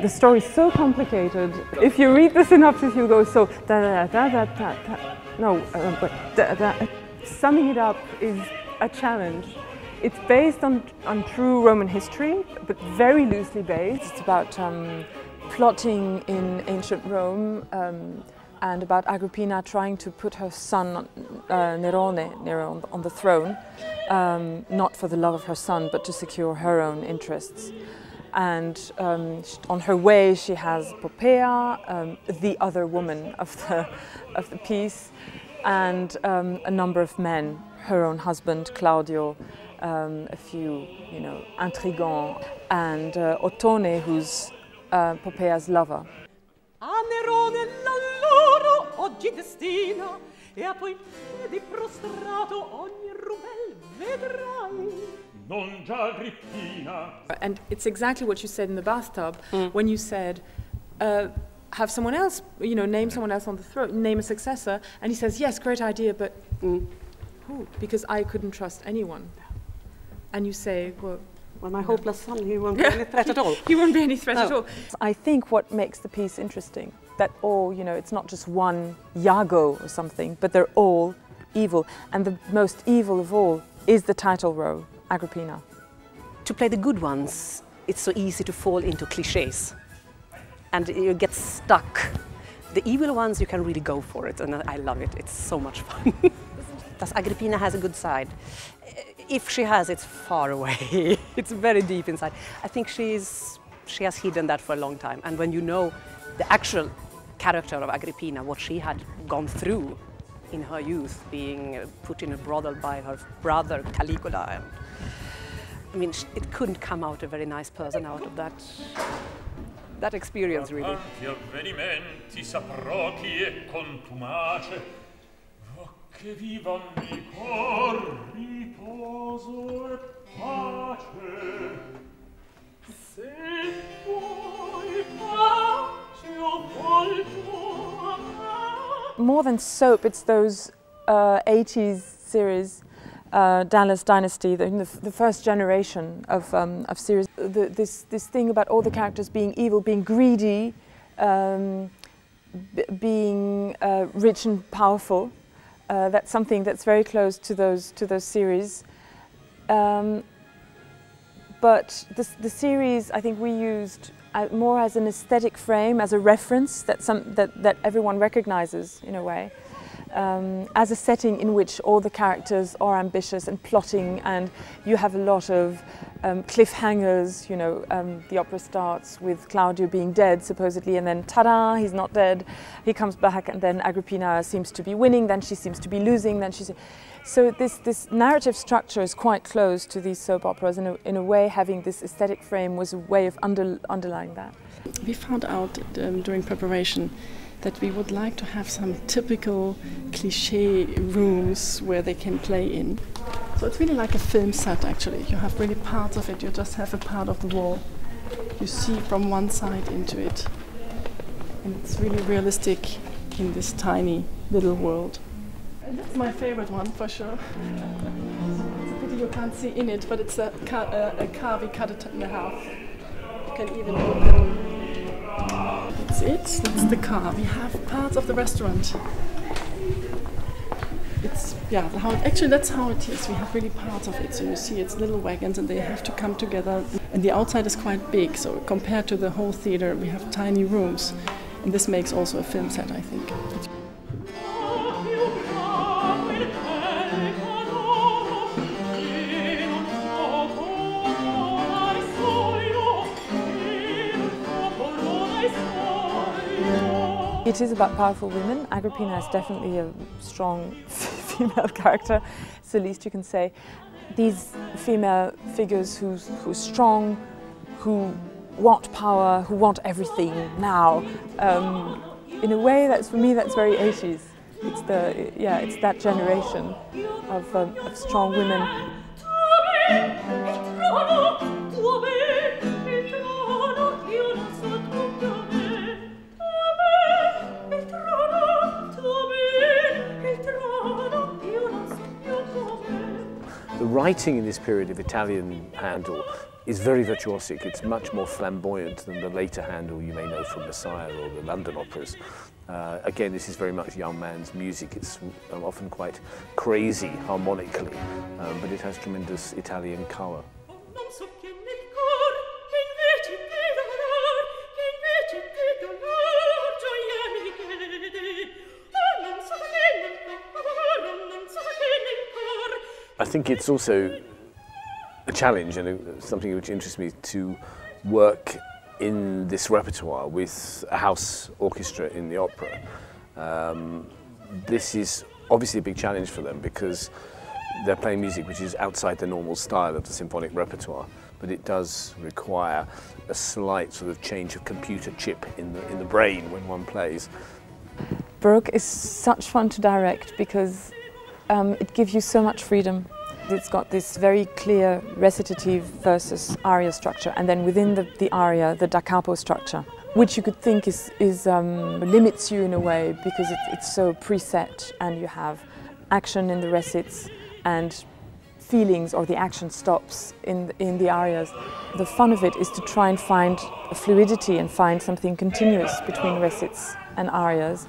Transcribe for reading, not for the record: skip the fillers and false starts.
the story's so complicated. If you read the synopsis, you'll go so da da da da da da. No, but da da. Summing it up is a challenge. It's based on true Roman history, but very loosely based. It's about plotting in ancient Rome and about Agrippina trying to put her son Nero on the throne, not for the love of her son, but to secure her own interests. And on her way, she has Poppaea, the other woman of the piece, and a number of men, her own husband Claudio, a few, intrigants, and Ottone, who's Poppaea's lover. A Nero nella loro oggi destina, e a tuoi piedi prostrato ogni rubel vedrai. Non già Agrippina. And it's exactly what you said in the bathtub when you said, have someone else, name someone else on the throne, name a successor, and he says, yes, great idea, but who? Because I couldn't trust anyone. And you say, well, my hopeless son, he won't be any threat at all. He won't be any threat at all. I think what makes the piece interesting, that all, it's not just one Iago or something, but they're all evil. And the most evil of all is the title role, Agrippina. To play the good ones, it's so easy to fall into cliches. And you get stuck. The evil ones, you can really go for it, and I love it. It's so much fun. Does Agrippina has a good side? If she has, it's far away. It's very deep inside. I think she has hidden that for a long time. And when you know the actual character of Agrippina, what she had gone through in her youth, being put in a brothel by her brother Caligula, it couldn't come out a very nice person out of that experience, really. Che vivan di cor, riposo e pace. Se vuoi pace o volto. More than soap, it's those 80s series, Dallas Dynasty, the first generation of series. This thing about all the characters being evil, being greedy, being rich and powerful. That's something that's very close to those series. But the series, I think we used more as an aesthetic frame, as a reference that everyone recognizes in a way, as a setting in which all the characters are ambitious and plotting, and you have a lot of cliffhangers. The opera starts with Claudio being dead supposedly, and then ta-da, he's not dead. He comes back, and then Agrippina seems to be winning, then she seems to be losing, then she's... So this narrative structure is quite close to these soap operas. In a way, having this aesthetic frame was a way of underlying that. We found out during preparation that we would like to have some typical cliché rooms where they can play in. So it's really like a film set, actually. You have really parts of it, you just have a part of the wall. You see from one side into it. And it's really realistic in this tiny little world. And that's my favorite one, for sure. It's a pity you can't see in it, but it's a car, we cut it in half. You can even open. That's it, that's the car. We have parts of the restaurant. Actually that's how it is. We have really parts of it. So you see it's little wagons and they have to come together. And the outside is quite big, so compared to the whole theater we have tiny rooms. And this makes also a film set, I think. It is about powerful women. Agrippina is definitely a strong female character, it's the least you can say. These female figures who's strong, who want power, who want everything now. In a way, for me, that's very 80s. It's that generation of strong women. The writing in this period of Italian Händel is very virtuosic. It's much more flamboyant than the later Händel you may know from Messiah or the London operas. Again, this is very much young man's music. It's often quite crazy harmonically, but it has tremendous Italian colour. I think it's also a challenge and something which interests me to work in this repertoire with a house orchestra in the opera. This is obviously a big challenge for them because they're playing music which is outside the normal style of the symphonic repertoire, but it does require a slight sort of change of computer chip in the brain when one plays. Baroque is such fun to direct because it gives you so much freedom. It's got this very clear recitative versus aria structure, and then within the aria, the da capo structure, which you could think limits you in a way because it's so preset, and you have action in the recits and feelings, or the action stops in the arias. The fun of it is to try and find a fluidity and find something continuous between recits and arias.